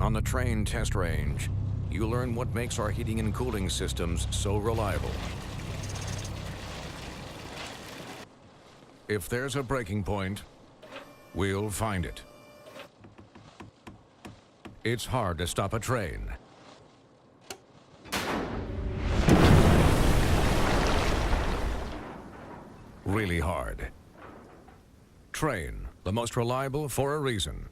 On the Trane test range, you learn what makes our heating and cooling systems so reliable. If there's a breaking point, we'll find it. It's hard to stop a train. Really hard. Trane, the most reliable for a reason.